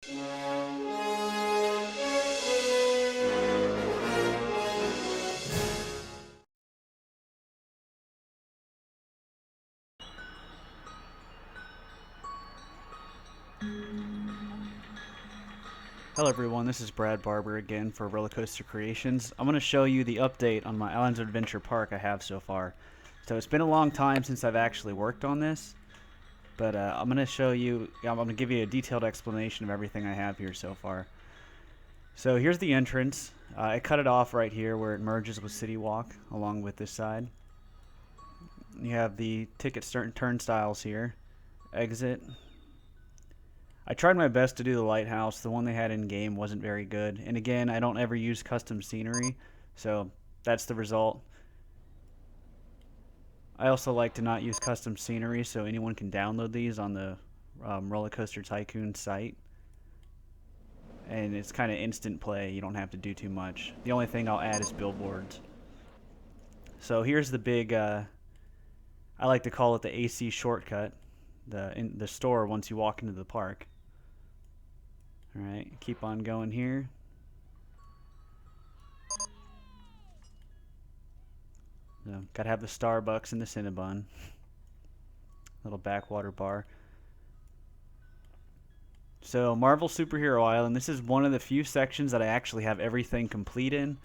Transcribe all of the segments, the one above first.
Hello everyone, this is Brad Barber again for Roller Coaster Creations. I'm going to show you the update on my Islands of Adventure park I have so far. So it's been a long time since I've actually worked on this, but I'm going to show you, I'm going to give you a detailed explanation of everything I have here so far. So here's the entrance. I cut it off right here where it merges with City Walk along with this side. You have the ticket turnstiles here, exit. I tried my best to do the Lighthouse. The one they had in game wasn't very good. And again, I don't ever use custom scenery, so that's the result. I also like to not use custom scenery, so anyone can download these on the Roller Coaster Tycoon site. And it's kind of instant play. You don't have to do too much. The only thing I'll add is billboards. So here's the big, I like to call it the AC shortcut, the store once you walk into the park. Alright, keep on going here. So, gotta have the Starbucks and the Cinnabon. Little backwater bar. So, Marvel Superhero Island. This is one of the few sections that I actually have everything complete in.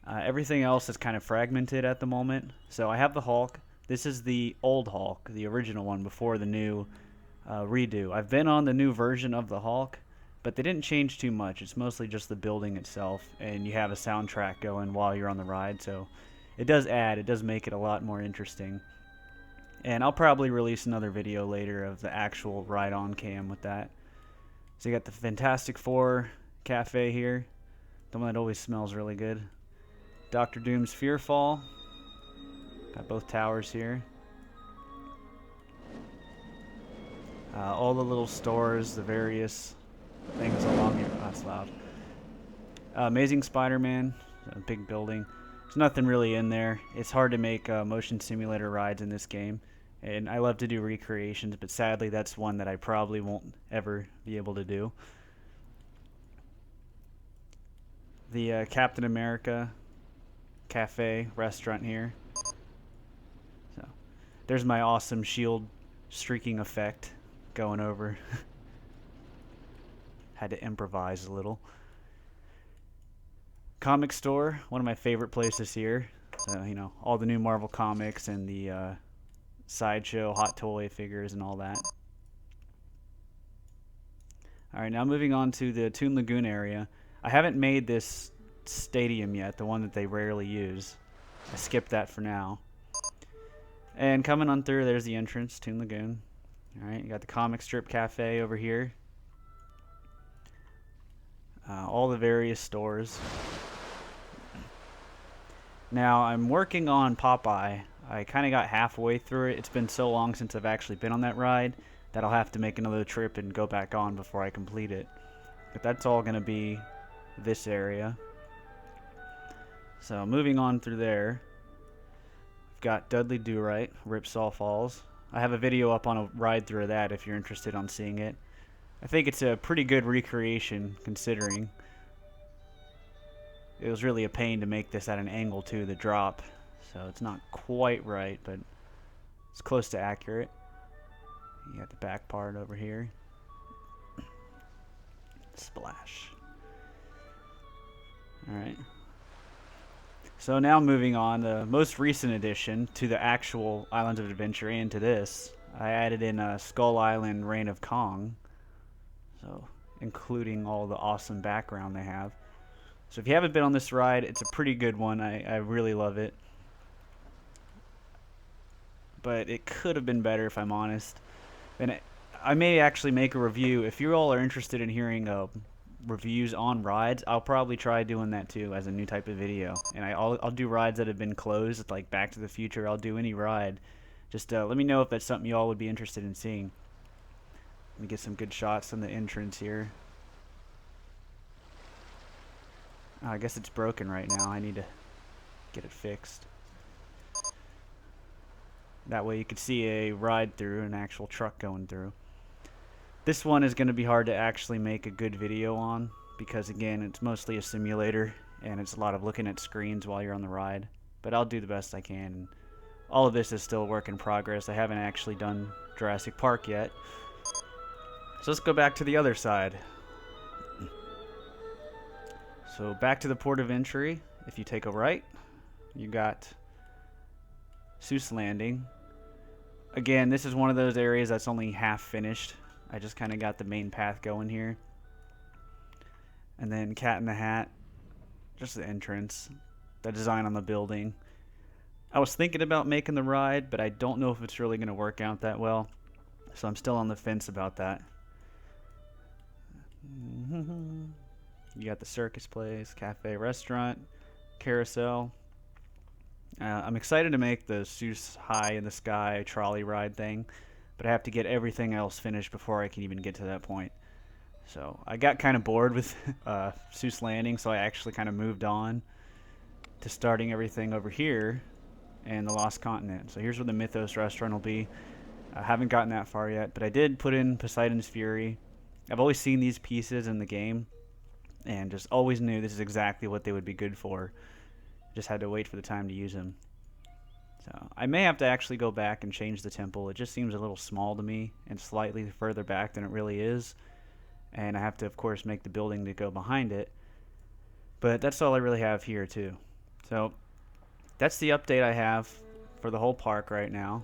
Everything else is kind of fragmented at the moment. So, I have the Hulk. This is the old Hulk, the original one before the new redo. I've been on the new version of the Hulk, but they didn't change too much. It's mostly just the building itself, and you have a soundtrack going while you're on the ride, so it does make it a lot more interesting. And I'll probably release another video later of the actual ride on cam with that. So you got the Fantastic Four cafe here, the one that always smells really good. Doctor Doom's Fearfall. Got both towers here. All the little stores, the various things along here. Oh, that's loud. Amazing Spider-Man, a big building. There's nothing really in there. It's hard to make motion simulator rides in this game, and I love to do recreations, but sadly that's one that I probably won't ever be able to do. The Captain America cafe restaurant here. So there's my awesome shield streaking effect going over. Had to improvise a little. Comic store, one of my favorite places here. So, you know, all the new Marvel comics and the sideshow hot toy figures and all that. Alright, now moving on to the Toon Lagoon area. I haven't made this stadium yet, the one that they rarely use. I skipped that for now. And coming on through, there's the entrance, Toon Lagoon. Alright, you got the comic strip cafe over here. All the various stores. Now, I'm working on Popeye. I kind of got halfway through it. It's been so long since I've actually been on that ride that I'll have to make another trip and go back on before I complete it. But that's all going to be this area. So, moving on through there. I've got Dudley Do-Right, Ripsaw Falls. I have a video up on a ride through that if you're interested on seeing it. I think it's a pretty good recreation, considering it was really a pain to make this at an angle too, the drop. So it's not quite right, but it's close to accurate. You got the back part over here. Splash. Alright. So now moving on, the most recent addition to the actual Islands of Adventure and to this, I added in Skull Island Reign of Kong. So, including all the awesome background they have. So if you haven't been on this ride, it's a pretty good one. I really love it. But it could have been better if I'm honest. And I may actually make a review. If you all are interested in hearing reviews on rides, I'll probably try doing that too as a new type of video. And I'll do rides that have been closed, like Back to the Future. I'll do any ride. Just let me know if that's something you all would be interested in seeing. Let me get some good shots on the entrance here. Oh, I guess it's broken right now. I need to get it fixed. That way you could see a ride through, an actual truck going through. This one is going to be hard to actually make a good video on because, again, it's mostly a simulator and it's a lot of looking at screens while you're on the ride. But I'll do the best I can. All of this is still a work in progress. I haven't actually done Jurassic Park yet. So let's go back to the other side. So back to the port of entry. If you take a right, you got Seuss Landing. Again, this is one of those areas that's only half finished. I just kind of got the main path going here. And then Cat in the Hat, just the entrance, the design on the building. I was thinking about making the ride, but I don't know if it's really going to work out that well. So I'm still on the fence about that. You got the Circus place, cafe, restaurant, carousel. I'm excited to make the Seuss High in the Sky trolley ride thing, but I have to get everything else finished before I can even get to that point. So I got kind of bored with Seuss Landing, so I actually kind of moved on to starting everything over here and the Lost Continent. So here's where the Mythos restaurant will be. I haven't gotten that far yet, but I did put in Poseidon's Fury. I've always seen these pieces in the game and just always knew this is exactly what they would be good for. Just had to wait for the time to use them. So I may have to actually go back and change the temple. It just seems a little small to me and slightly further back than it really is. And I have to, of course, make the building to go behind it. But that's all I really have here, too. So that's the update I have for the whole park right now.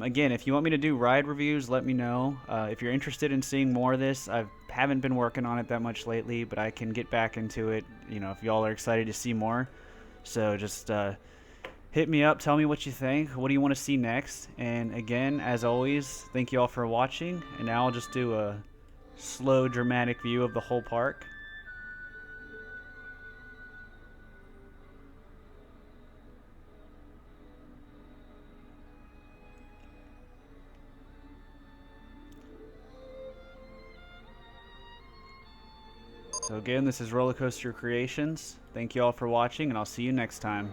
Again, if you want me to do ride reviews, let me know. If you're interested in seeing more of this, I haven't been working on it that much lately, but I can get back into it, if y'all are excited to see more. So just hit me up, tell me what you think. What do you want to see next? And again, as always, thank you all for watching. And now I'll just do a slow, dramatic view of the whole park. So again, this is Roller Coaster Creations. Thank you all for watching, and I'll see you next time.